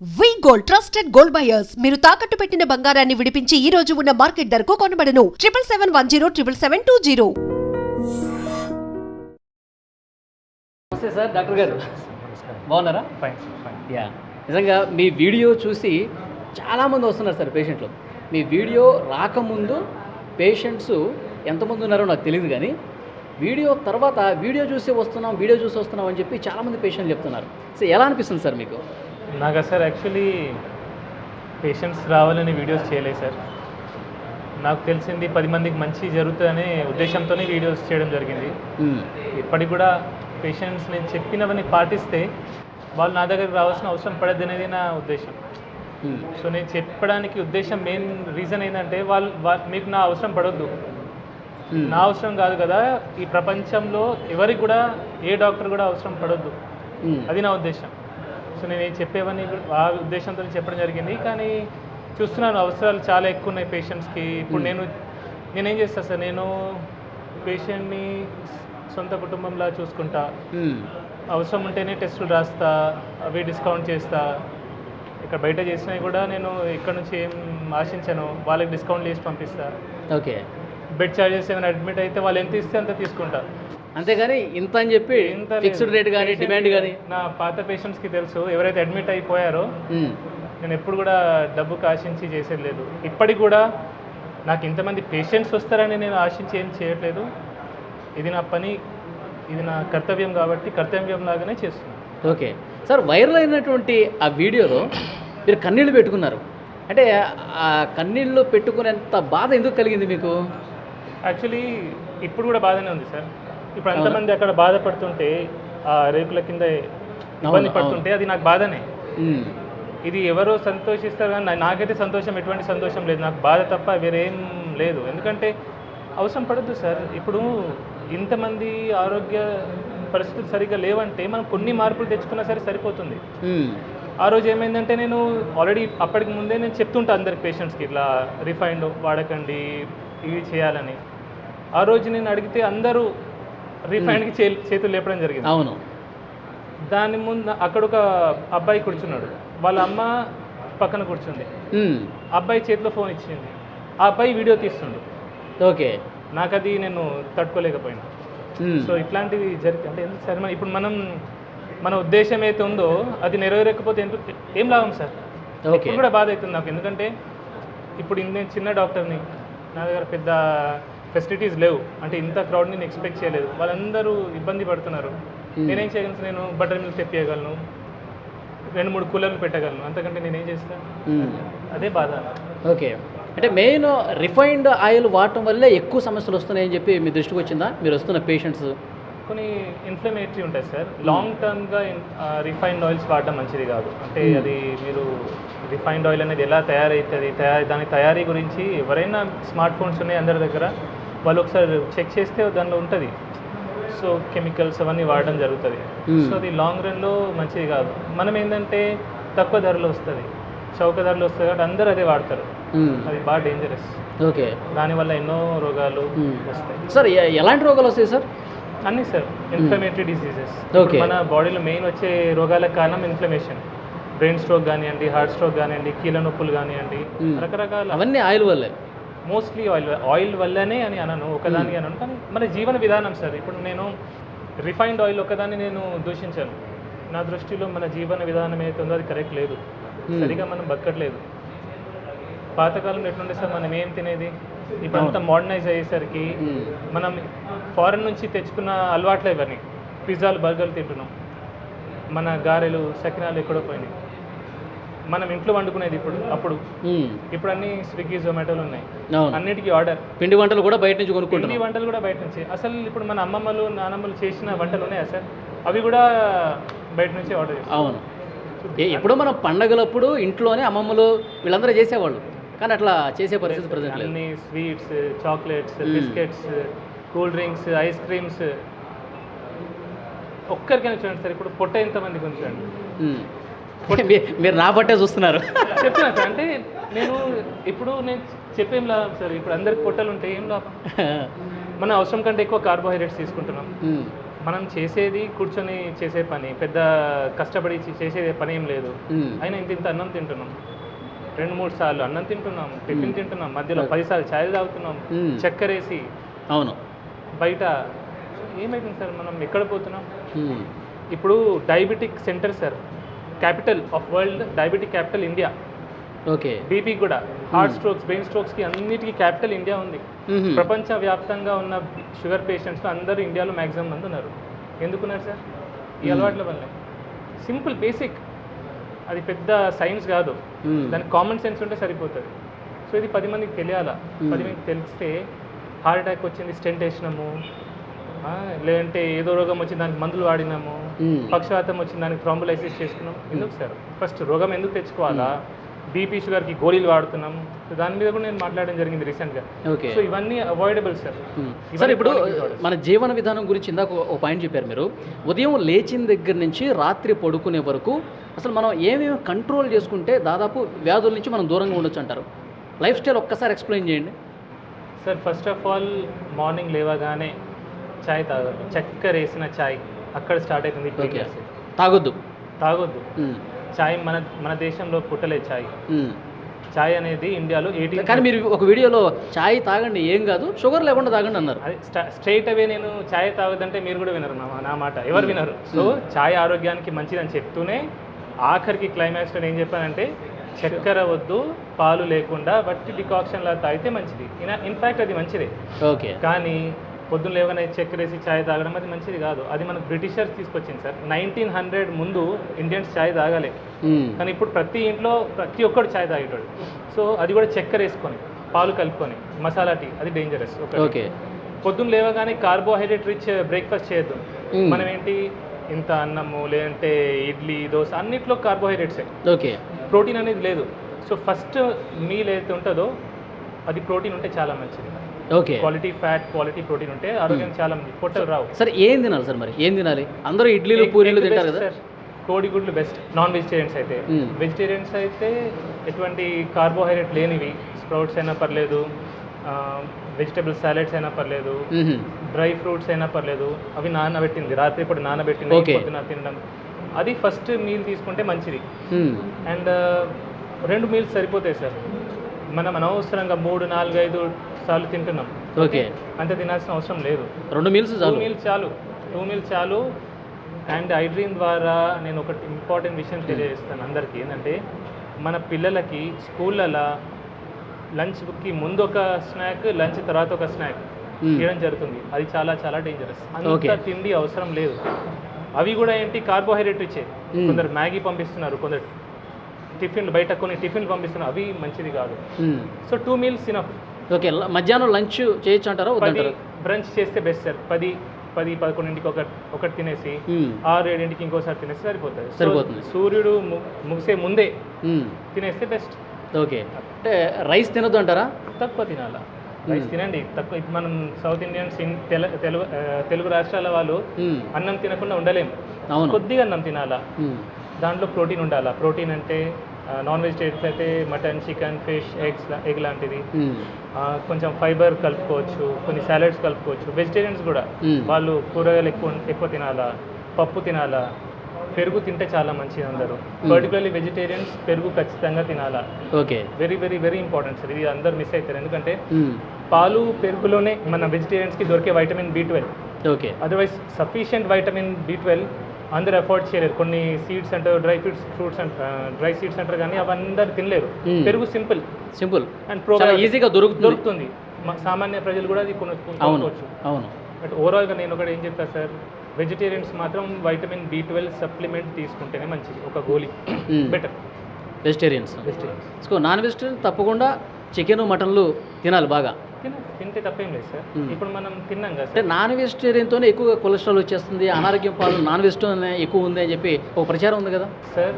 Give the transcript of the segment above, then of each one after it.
వి gold trusted gold buyers మీరు తాకట్టు పెట్టిన బంగారాన్ని విడిపించి ఈ రోజు ఉన్న మార్కెట్ ధరకు కొనబడను 7771077220. నమస్తే సార్, డాక్టర్ గారు బాగున్నారా? Fine fine. యా, నిజంగా మీ వీడియో చూసి చాలామంది వస్తున్నారు సార్ పేషెంట్లు. మీ వీడియో రాకముందు పేషెంట్స్ ఎంతమంది ఉన్నారో నాకు తెలియదు, కానీ వీడియో తర్వాత వీడియో చూసి వస్తున్నాం అని చెప్పి చాలామంది పేషెంట్లు చెప్తున్నారు. సో ఎలా అనిపిస్తుంది సార్ మీకు? నాకు సార్ యాక్చువల్లీ పేషెంట్స్ రావాలని వీడియోస్ చేయలేదు సార్. నాకు తెలిసింది 10 మందికి మంచి జరుగుతుందనే ఉద్దేశంతోనే వీడియోస్ చేయడం జరిగింది. ఇప్పటికి కూడా పేషెంట్స్ నేను చెప్పినవన్నీ పాటిస్తే వాళ్ళు నా దగ్గరికి రావాల్సిన అవసరం పడద్దు అనేది నా ఉద్దేశం. సో నేను చెప్పడానికి ఉద్దేశం మెయిన్ రీజన్ ఏంటంటే వాళ్ళు మీకు నా అవసరం పడొద్దు, నా అవసరం కాదు కదా, ఈ ప్రపంచంలో ఎవరికి కూడా ఏ డాక్టర్ కూడా అవసరం పడొద్దు, అది నా ఉద్దేశం. సో నేను చెప్పేవన్నీ ఆ ఉద్దేశంతో చెప్పడం జరిగింది. కానీ చూస్తున్నాను అవసరాలు చాలా ఎక్కువ ఉన్నాయి పేషెంట్స్కి. ఇప్పుడు నేనేం చేస్తాను సార్, నేను పేషెంట్ని సొంత కుటుంబంలా చూసుకుంటా. అవసరం ఉంటేనే టెస్టులు రాస్తా, అవి డిస్కౌంట్ చేస్తా. ఇక్కడ బయట చేసినవి కూడా నేను ఇక్కడ నుంచి ఏం ఆశించాను, వాళ్ళకి డిస్కౌంట్ చేసి పంపిస్తా. ఓకే, బెడ్ ఛార్జెస్ ఏమైనా అడ్మిట్ అయితే వాళ్ళు ఎంత ఇస్తే అంత తీసుకుంటా, అంతేగాని ఇంత అని చెప్పి ఫిక్స్డ్ రేట్ కానీ డిమాండ్ కానీ. నా పాత పేషెంట్స్కి తెలుసు, ఎవరైతే అడ్మిట్ అయిపోయారో నేను ఎప్పుడు కూడా డబ్బుకి ఆశించి చేసేది లేదు. ఇప్పటికి కూడా నాకు ఇంతమంది పేషెంట్స్ వస్తారని నేను ఆశించి ఏం చేయట్లేదు. ఇది నా పని, ఇది నా కర్తవ్యం కాబట్టి కర్తవ్యం లాగానే చేస్తున్నాను. ఓకే సార్, వైరల్ అయినటువంటి ఆ వీడియోలో మీరు కన్నీళ్ళు పెట్టుకున్నారు. అంటే ఆ కన్నీళ్ళు పెట్టుకునేంత బాధ ఎందుకు కలిగింది మీకు? యాక్చువల్లీ ఇప్పుడు కూడా బాధనే ఉంది సార్. ఇప్పుడు అంతమంది అక్కడ బాధపడుతుంటే, ఆ రేకుల కింద ఇబ్బంది పడుతుంటే అది నాకు బాధనే. ఇది ఎవరో సంతోషిస్తారు కానీ నాకైతే ఎటువంటి సంతోషం లేదు. నాకు బాధ తప్ప వేరేం లేదు. ఎందుకంటే అవసరం పడద్దు సార్. ఇప్పుడు ఇంతమంది ఆరోగ్య పరిస్థితులు సరిగ్గా లేవంటే మనం కొన్ని మార్పులు తెచ్చుకున్నా సరే సరిపోతుంది. ఆ రోజు ఏమైందంటే నేను ఆల్రెడీ అప్పటికి ముందే నేను చెప్తుంటా అందరికి పేషెంట్స్కి, ఇట్లా రిఫైండ్ వాడకండి, ఇవి చేయాలని. ఆ రోజు నేను అడిగితే అందరూ రిఫైండ్కి చేతులు లేపడం జరిగింది. అవును. దాని ముందు అక్కడ ఒక అబ్బాయి కూర్చున్నాడు, వాళ్ళ అమ్మ పక్కన కూర్చుంది. అబ్బాయి చేతిలో ఫోన్ ఇచ్చింది, ఆ అబ్బాయి వీడియో తీస్తుండు. ఓకే, నాకు అది నేను తట్టుకోలేకపోయినా. సో ఇట్లాంటివి అంటే ఎందుకు సార్, ఇప్పుడు మన ఉద్దేశం అయితే ఉందో అది నెరవేరకపోతే ఏం లాభం సార్? ఇప్పుడు కూడా బాధ అవుతుంది నాకు. ఎందుకంటే ఇప్పుడు నేను చిన్న డాక్టర్ని, నా దగ్గర పెద్ద ఫెసిలిటీస్ లేవు. అంటే ఇంత క్రౌడ్ని నేను ఎక్స్పెక్ట్ చేయలేదు. వాళ్ళందరూ ఇబ్బంది పడుతున్నారు. నేనేం చేయగలను? నేను బటర్ మిల్క్ తెప్పియగలను, 2-3 కూలర్లు పెట్టగలను, అంతకంటే నేనేం చేస్తాను? అదే బాధ. ఓకే, అంటే మెయిన్ రిఫైన్డ్ ఆయిల్ వాడటం వల్లే ఎక్కువ సమస్యలు వస్తున్నాయని చెప్పి మీ దృష్టికి వచ్చిందా? మీరు వస్తున్న పేషెంట్స్ కొన్ని ఇన్ఫ్లమేటరీ ఉంటాయి సార్. లాంగ్ టర్మ్గా రిఫైన్డ్ ఆయిల్స్ వాడడం మంచిది కాదు. అంటే అది మీరు రిఫైన్డ్ ఆయిల్ అనేది ఎలా తయారవుతుంది, దాని తయారీ గురించి ఎవరైనా స్మార్ట్ ఫోన్స్ ఉన్నాయి అందరి దగ్గర, వాళ్ళు ఒకసారి చెక్ చేస్తే దానిలో ఉంటుంది. సో కెమికల్స్ అవన్నీ వాడడం జరుగుతుంది. సో అది లాంగ్ రన్లో మంచిది కాదు. మనం ఏంటంటే తక్కువ ధరలో వస్తుంది, చౌక ధరలో వస్తుంది కాబట్టి అందరూ అదే వాడతారు. అది బాగా డేంజరస్. ఓకే, దానివల్ల ఎన్నో రోగాలు వస్తాయి. సార్ ఎలాంటి రోగాలు వస్తాయి సార్? అన్నీ సార్, ఇన్ఫ్లమేటరీ డిసీజెస్. ఓకే, మన బాడీలో మెయిన్ వచ్చే రోగాలకు కారణం ఇన్ఫ్లమేషన్. బ్రెయిన్ స్ట్రోక్ కానివ్వండి, హార్ట్ స్ట్రోక్ కానివ్వండి, కీళ్ళ నొప్పులు కానివ్వండి, రకరకాల, అవన్నీ ఆయిల్ వల్లే. మోస్ట్లీ ఆయిల్ వల్లనే అని అనను, ఒకదాని అనను. కానీ మన జీవన విధానం సార్. ఇప్పుడు నేను రిఫైన్డ్ ఆయిల్ ఒకదాన్ని నేను దూషించాను. నా దృష్టిలో మన జీవన విధానం ఏదైతే ఉందో అది కరెక్ట్ లేదు, సరిగా మనం బతకట్లేదు. పాతకాలంలో ఎట్లుండే సార్, మనం ఏం తినేది? ఇప్పుడు అంతా మోడర్నైజ్ అయ్యేసరికి మనం ఫారెన్ నుంచి తెచ్చుకున్న అలవాట్లే ఇవన్నీ. పిజ్జాలు, బర్గర్లు తింటున్నాం. మన గారెలు, సకినాలు ఎక్కడో పోయినాయి. మనం ఇంట్లో వండుకునేది ఇప్పుడు ఇప్పుడు అన్నీ స్విగ్గీ, జొమాటోలు ఉన్నాయి. అన్నిటికీ ఆర్డర్. పిండి వంటలు కూడా బయట నుంచి కొనుక్కుంటాం. పిండి వంటలు కూడా బయట నుంచి. అసలు ఇప్పుడు మన అమ్మమ్మలు, నానమ్మలు చేసిన వంటలు ఉన్నాయా సార్? అవి కూడా బయట నుంచి ఆర్డర్ చేస్తాం. అవును, ఎప్పుడో మనం పండగలప్పుడు ఇంట్లోనే అమ్మమ్మలు వీళ్ళందరూ చేసేవాళ్ళు, కానీ అట్లా చేసే పరిస్థితి ప్రజెంట్ లేదు. అన్ని sweets, chocolates, biscuits, cool drinks, ice creams. ఒక్కరికైనా చూడండి సార్, ఇప్పుడు పొట్ట ఎంతమందికి ఉంచండి. మీరు నా బట్టే చూస్తున్నారు. చెప్తున్నా సార్, అంటే నేను చెప్పేం లాభం సార్. ఇప్పుడు అందరికి పొట్టలు ఉంటే ఏం లాభం? మన అవసరం కంటే ఎక్కువ కార్బోహైడ్రేట్స్ తీసుకుంటున్నాం. మనం చేసేది కూర్చొని చేసే పని, పెద్ద కష్టపడి చేసే పని ఏం లేదు. అయినా ఇంత అన్నం తింటున్నాం, 2-3 సార్లు అన్నం తింటున్నాం, టిఫిన్ తింటున్నాం, మధ్యలో 10 సార్లు ఛాయ్ తాగుతున్నాం, చక్కెర వేసి. అవును. బయట ఏమైతుంది సార్, మనం ఎక్కడ పోతున్నాం? ఇప్పుడు diabetic centre sir, capital of world, diabetic capital India. Okay. BP కూడా, హార్ట్ స్ట్రోక్స్, బ్రెయిన్ స్ట్రోక్స్కి అన్నిటికీ క్యాపిటల్ ఇండియా ఉంది. ప్రపంచవ్యాప్తంగా ఉన్న షుగర్ పేషెంట్స్ అందరూ ఇండియాలో మ్యాక్సిమం మంది ఉన్నారు. ఎందుకున్నారు సార్? ఈ అలవాట్ల వల్లే. సింపుల్ బేసిక్, అది పెద్ద సైన్స్ కాదు, దానికి కామన్ సెన్స్ ఉంటే సరిపోతుంది. సో ఇది 10 మందికి తెలియాలా. 10 మందికి తెలిస్తే హార్ట్ అటాక్ వచ్చింది స్టెంట్ వేసినాము, లేదంటే ఏదో రోగం వచ్చి దానికి మందులు వాడినాము, పక్షవాతం వచ్చింది దానికి థ్రాంబోలైసిస్ చేసుకున్నాం. ఎందుకు సార్? ఫస్ట్ రోగం ఎందుకు తెచ్చుకోవాలా? బీపీ షుగర్కి గోళీలు వాడుతున్నాం. సో దాని మీద కూడా నేను మాట్లాడడం జరిగింది రీసెంట్గా. సో ఇవన్నీ అవాయిడబుల్ సార్. సార్ ఇప్పుడు మన జీవన విధానం గురించి ఇందాక ఒక పాయింట్ చెప్పారు మీరు. ఉదయం లేచిన దగ్గర నుంచి రాత్రి పడుకునే వరకు అసలు మనం ఏమేమి కంట్రోల్ చేసుకుంటే దాదాపు వ్యాధుల నుంచి మనం దూరంగా ఉండొచ్చు అంటారు? లైఫ్ స్టైల్ ఒక్కసారి ఎక్స్ప్లెయిన్ చేయండి sir. First of all morning లేవగానే ఛాయ్ తాగాలి. చక్కెర వేసిన ఛాయ్ అక్కడ స్టార్ట్ అవుతుంది. తాగొద్దు. ఛాయ్ మన దేశంలో పుట్టలేదు ఛాయ్. ఛాయ్ అనేది ఇండియాలో 18. కానీ మీరు ఒక వీడియోలో ఛాయ్ తాగండి ఏం కాదు, షుగర్ లేకుండా తాగండి అన్నారు. అది స్ట్రైట్ అవే నేను ఛాయ్ తాగదంటే మీరు కూడా వినరు నా మాట, ఎవరు వినరు. సో ఛాయ్ ఆరోగ్యానికి మంచిదని చెప్తూనే ఆఖరికి క్లైమాక్స్లో ఏం చెప్పానంటే చక్కెర వద్దు, పాలు లేకుండా వట్టి డికాక్షన్లా తాగితే మంచిది. ఇన్ఫ్యాక్ట్ అది మంచిదే. ఓకే. కానీ పొద్దున్న లేవగానే చక్కెర వేసి ఛాయ్ తాగడం అది మంచిది కాదు. అది మనకు బ్రిటిషర్స్ తీసుకొచ్చింది సార్. 1900 ముందు ఇండియన్స్ ఛాయ్ తాగాలి, కానీ ఇప్పుడు ప్రతి ఇంట్లో ప్రతి ఒక్కడు ఛాయ్ తాగేటాడు. సో అది కూడా చక్కెర వేసుకొని పాలు కలుపుకొని మసాలా టీ, అది డేంజరస్. ఓకే. పొద్దున్న లేవగానే కార్బోహైడ్రేట్ రిచ్ బ్రేక్ఫాస్ట్ చేయొద్దు. మనం ఏంటి ఇంత అన్నము, లేదంటే ఇడ్లీ, దోశ అన్నిట్లో కార్బోహైడ్రేట్సే. ఓకే. ప్రోటీన్ అనేది లేదు. సో ఫస్ట్ మీల్ ఏదైతే ఉంటుందో అది ప్రోటీన్ ఉంటే చాలా మంచిది. Okay. Quality fat, quality protein ఉంటే ఆరోగ్యానికి చాలా మంచిది. పొట్టలు రావు. సరే ఏం తినాలి సార్? మరి ఏం తినాలి? అందరూ ఇడ్లీలు పూరీలు తింటారు కదా సార్. కోడిగుడ్లు బెస్ట్ నాన్ వెజిటేరియన్స్ అయితే. వెజిటేరియన్స్ అయితే ఎటువంటి కార్బోహైడ్రేట్ లేనివి, స్ప్రౌట్స్ అయినా పర్లేదు, వెజిటబుల్ సాలెడ్స్ అయినా పర్లేదు, డ్రై ఫ్రూట్స్ అయినా పర్లేదు, అవి నానబెట్టింది రాత్రి ఇప్పుడు నానబెట్టింది పొద్దున తినడం, అది ఫస్ట్ మీల్ తీసుకుంటే మంచిది. అండ్ 2 మీల్స్ సరిపోతాయి సార్. మనం అనవసరంగా 3, 4, 5 సార్లు తింటున్నాం. ఓకే. అంత తినాల్సిన అవసరం లేదు. 2 మీల్స్ చాలు. 2 మీల్స్ చాలు. అండ్ ఐడ్రీన్ ద్వారా నేను ఒకటి ఇంపార్టెంట్ విషయం తెలియజేస్తాను అందరికీ. ఏంటంటే మన పిల్లలకి స్కూళ్ళలో లంచ్కి ముందు ఒక స్నాక్, లంచ్ తర్వాత ఒక స్నాక్ ఇవ్వడం జరుగుతుంది. అది చాలా చాలా డేంజరస్. అంత తిండి అవసరం లేదు. అవి కూడా ఏంటి కార్బోహైడ్రేట్ ఇచ్చే. కొందరు మ్యాగీ పంపిస్తున్నారు, కొందరు టిఫిన్లు బయట కొన్ని టిఫిన్లు పంపిస్తున్నారు, అవి మంచిది కాదు. So 2 meals enough. ఓకే. మధ్యాహ్నం లంచ్ చేయొచ్చు అంటారా? 10 బ్రంచ్ చేస్తే బెస్ట్ సార్. 10-11కి ఒకటి తినేసి 6-7కి ఇంకోసారి తినేసి సరిపోతుంది. సూర్యుడు ముగిసే ముందే తినేస్తే బెస్ట్. ఓకే. అంటే రైస్ తినొద్దు అంటారా? తక్కువ తినాలా. రైస్ తినండి తక్కువ. ఇప్పుడు మనం సౌత్ ఇండియన్స్ తెలుగు రాష్ట్రాల వాళ్ళు అన్నం తినకుండా ఉండలేము. కొద్దిగా అన్నం తినాలా. దాంట్లో ప్రోటీన్ ఉండాలా. ప్రోటీన్ అంటే నాన్ వెజిటేరియన్స్ అయితే మటన్, చికెన్, ఫిష్, ఎగ్ లాంటిది. కొంచెం ఫైబర్ కలుపుకోవచ్చు, కొన్ని సాలెడ్స్ కలుపుకోవచ్చు. వెజిటేరియన్స్ కూడా వాళ్ళు కూరగాయలు ఎక్కువ తినాలా, పప్పు తినాలా, పెరుగు తింటే చాలా మంచిది అందరూ. పర్టికులర్లీ వెజిటేరియన్స్ పెరుగు ఖచ్చితంగా తినాలా. Okay. Very very very important sir. ఇది అందరు మిస్ అవుతారు. ఎందుకంటే పాలు, పెరుగులోనే మన వెజిటేరియన్స్కి దొరికే vitamin B12. Okay. Otherwise sufficient vitamin B12 అందరూ అఫోర్డ్ చేయలేరు. కొన్ని సీడ్స్ అంటారు, ఫ్రూట్స్ డ్రై సీడ్స్ అంటారు, కానీ అవి అందరు తినలేరు. పెరుగు సింపుల్ అండ్ ఈజీగా దొరుకుతుంది. సామాన్య ప్రజలు కూడా అది కొనుక్కోవచ్చు. అవును. బట్ ఓవరాల్గా నేను ఒకటి ఏం చెప్తాను సార్, వెజిటేరియన్స్ మాత్రం వైటమిన్ B12 సప్లిమెంట్ తీసుకుంటేనే మంచిది. ఒక గోళీ బెటర్. వెజిటేరియన్స్. నాన్ వెజిటేరియన్ తప్పకుండా చికెన్, మటన్లు తినాలి బాగా. తింటే తప్పేం లేదు సార్. ఇప్పుడు మనం తిన్నాం కదా. అంటే నాన్ వెజిటేరియన్తోనే ఎక్కువగా కొలెస్ట్రాల్ వచ్చేస్తుంది, అనారోగ్యం పాలు నాన్ వెజిటేరియన్ ఎక్కువ ఉంది అని చెప్పి ఒక ప్రచారం ఉంది కదా సార్.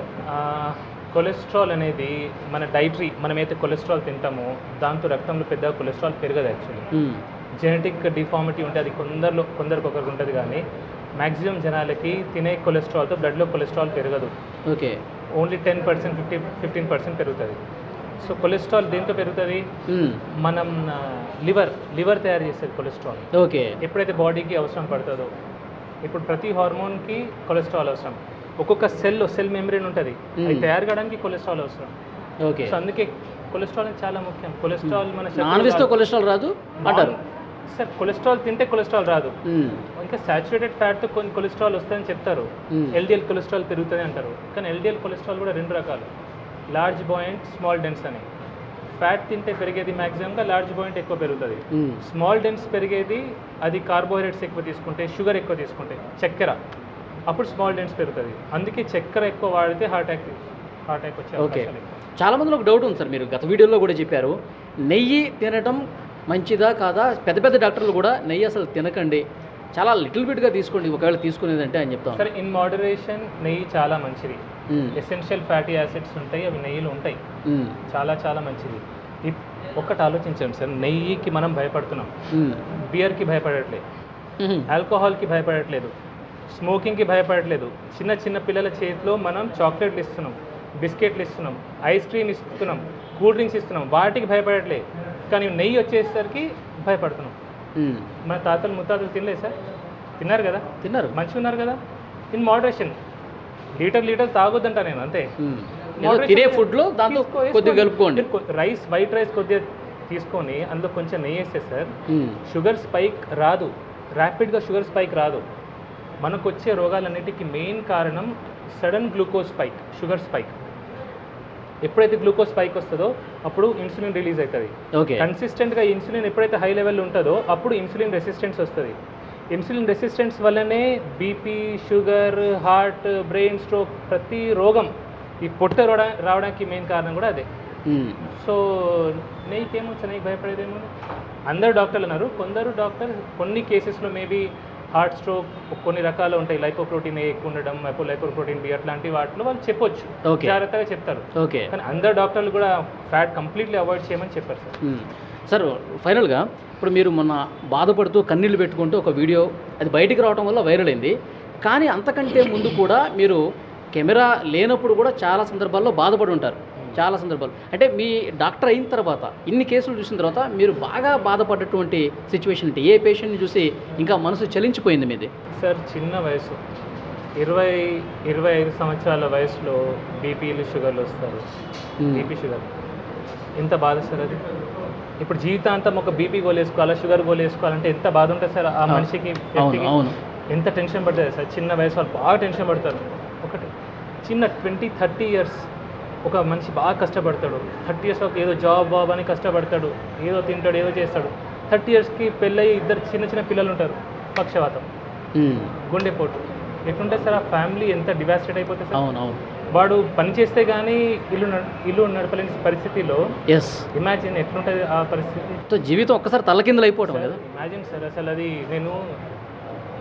కొలెస్ట్రాల్ అనేది మన డైటరీ, మనమైతే కొలెస్ట్రాల్ తింటామో దాంతో రక్తంలో పెద్దగా కొలెస్ట్రాల్ పెరగదు. యాక్చువల్లీ జెనెటిక్ డిఫార్మిటీ ఉంటే అది కొందరికి ఒకరికి ఉంటుంది, కానీ మ్యాక్సిమం జనాలకి తినే కొలెస్ట్రాల్తో బ్లడ్లో కొలెస్ట్రాల్ పెరగదు. ఓకే. ఓన్లీ 10%, 15% పెరుగుతుంది. సో కొలెస్ట్రాల్ దేంతో పెరుగుతుంది? మనం లివర్ తయారు చేసేది కొలెస్ట్రాల్. ఓకే. ఎప్పుడైతే బాడీకి అవసరం పడుతుందో ఇప్పుడు ప్రతి హార్మోన్కి కొలెస్ట్రాల్ అవసరం. ఒక్కొక్క సెల్ మెంబ్రేన్ ఉంటుంది, అది తయారు కావడానికి కొలెస్ట్రాల్ అవసరం. ఓకే. సో అందుకే కొలెస్ట్రాల్ చాలా ముఖ్యం. కొలెస్ట్రాల్ మన నాన్ వెజ్తో కొలెస్ట్రాల్ రాదు అంటారు సార్. కొలెస్ట్రాల్ తింటే కొలెస్ట్రాల్ రాదు, ఇంకా సాచురేటెడ్ ఫ్యాట్తో కొన్ని కొలెస్ట్రాల్ వస్తుందని చెప్తారు. ఎల్డిఎల్ కొలెస్ట్రాల్ పెరుగుతుంది అంటారు, కానీ ఎల్డిఎల్ కొలెస్ట్రాల్ కూడా 2 రకాలు, లార్జ్ బాయింట్, స్మాల్ డెన్స్ అని. ఫ్యాట్ తింటే పెరిగేది మ్యాక్సిమంగా లార్జ్ బాయింట్ ఎక్కువ పెరుగుతుంది. స్మాల్ డెన్స్ పెరిగేది అది కార్బోహైడ్రేట్స్ ఎక్కువ తీసుకుంటే, షుగర్ ఎక్కువ తీసుకుంటే, చక్కెర, అప్పుడు స్మాల్ డెన్స్ పెరుగుతుంది. అందుకే చక్కెర ఎక్కువ వాడితే హార్ట్ అటాక్ వచ్చే అవకాశాలు ఎక్కువ. చాలా మందిలో ఒక డౌట్ ఉంది సార్, మీరు గత వీడియోలో కూడా చెప్పారు నెయ్యి తినడం మంచిదా కాదా, పెద్ద పెద్ద డాక్టర్లు కూడా నెయ్యి అసలు తినకండి, చాలా లిటిల్ బిట్గా తీసుకోండి ఒకవేళ తీసుకునేదంటే అని చెప్తాను. సరే, ఇన్ మోడరేషన్ నెయ్యి చాలా మంచిది. ఎసెన్షియల్ ఫ్యాటీ యాసిడ్స్ ఉంటాయి, అవి నెయ్యిలో ఉంటాయి, చాలా చాలా మంచిది. ఒక్కటి ఆలోచించండి సార్, నెయ్యికి మనం భయపడుతున్నాం, బియర్కి భయపడట్లేదు, ఆల్కహాల్కి భయపడట్లేదు, స్మోకింగ్కి భయపడట్లేదు. చిన్న చిన్న పిల్లల చేతిలో మనం చాక్లెట్లు ఇస్తున్నాం, బిస్కెట్లు ఇస్తున్నాం, ఐస్ క్రీమ్ ఇస్తున్నాం, కూల్ డ్రింక్స్ ఇస్తున్నాం, వాటికి భయపడట్లేదు. కానీ నెయ్యి వచ్చేసరికి భయపడుతున్నాం. మన తాతలు ముత్తాతలు తినలేదు సార్, తిన్నారు కదా, తిన్నారు, మంచిగా ఉన్నారు కదా. ఇన్ మోడరేషన్, లీటర్ తాగొద్దంట నేను, అంతే. తినే ఫుడ్లో దాంతో కొద్దిగా కలుపుకోండి. వైట్ రైస్ కొద్దిగా తీసుకొని అందులో కొంచెం నెయ్యి వేస్తే సార్ షుగర్ స్పైక్ రాదు, ర్యాపిడ్గా షుగర్ స్పైక్ రాదు. మనకు వచ్చే రోగాలన్నిటికీ మెయిన్ కారణం sudden glucose spike, sugar spike. ఎప్పుడైతే గ్లూకోజ్ స్పైక్ వస్తుందో అప్పుడు ఇన్సులిన్ రిలీజ్ అవుతుంది. కన్సిస్టెంట్గా ఇన్సులిన్ ఎప్పుడైతే హై లెవెల్ ఉంటుందో అప్పుడు ఇన్సులిన్ రెసిస్టెన్స్ వస్తుంది. ఇన్సులిన్ రెసిస్టెన్స్ వల్లనే BP, sugar, heart, brain stroke, ప్రతి రోగం ఈ పొట్ట రావడానికి మెయిన్ కారణం కూడా అదే. సో నెయ్యికేమో నెయ్యి భయపడేదేమో అందరు డాక్టర్లు అన్నారు. కొందరు డాక్టర్ కొన్ని కేసెస్లో మేబీ హార్ట్ స్ట్రోక్ కొన్ని రకాలు ఉంటాయి, లైపోప్రోటీన్ ఎక్కువ ఉండడం, లైపోప్రోటీన్ బి అట్లాంటి వాటిలో వాళ్ళు చెప్పొచ్చు, జాగ్రత్తగా చెప్తారు. కానీ అందరు డాక్టర్లు కూడా ఫ్యాట్ కంప్లీట్లీ అవాయిడ్ చేయమని చెప్పారు సార్. సార్ ఫైనల్గా ఇప్పుడు మీరు మొన్న బాధపడుతూ కన్నీళ్ళు పెట్టుకుంటూ ఒక వీడియో అది బయటికి రావడం వల్ల వైరల్ అయింది, కానీ అంతకంటే ముందు కూడా మీరు కెమెరా లేనప్పుడు కూడా చాలా సందర్భాల్లో బాధపడి ఉంటారు. చాలా సందర్భాలు అంటే మీ డాక్టర్ అయిన తర్వాత ఇన్ని కేసులు చూసిన తర్వాత మీరు బాగా బాధపడ్డటువంటి సిచ్యువేషన్ అంటే ఏ పేషెంట్ని చూసి ఇంకా మనసు చలించిపోయింది మీది? సార్ చిన్న వయసు 20-25 సంవత్సరాల వయసులో బీపీలు, షుగర్లు వస్తారు. బీపీ, షుగర్ ఎంత బాధ సార్ అది. ఇప్పుడు జీవితాంతం ఒక బీపీ గోల్ వేసుకోవాలా, షుగర్ గోల్ వేసుకోవాలంటే ఎంత బాధ ఉంటుంది సార్ ఆ మనిషికి, ఎంత టెన్షన్ పడుతుంది సార్. చిన్న వయసు వాళ్ళు బాగా టెన్షన్ పడతారు. ఒకటి చిన్న 20-30 ఇయర్స్ ఒక మనిషి బాగా కష్టపడతాడు, 30 ఇయర్స్ ఒక ఏదో జాబ్ అని కష్టపడతాడు, ఏదో తింటాడు, ఏదో చేస్తాడు. 30 ఇయర్స్కి పెళ్ళయి 2 చిన్న పిల్లలు ఉంటారు, పక్షవాతం, గుండెపోటు. ఎట్లుంటే సార్ ఆ ఫ్యామిలీ ఎంత డివాస్టేట్ అయిపోతుంది సార్. వాడు పని చేస్తే కానీ ఇల్లు నడపలేని పరిస్థితిలో ఇమాజిన్ ఎట్లుంటుంది ఆ పరిస్థితి. జీవితం ఒక్కసారి తలకిందులు అయిపోవడం కదా. ఇమాజిన్ సార్, అసలు అది నేను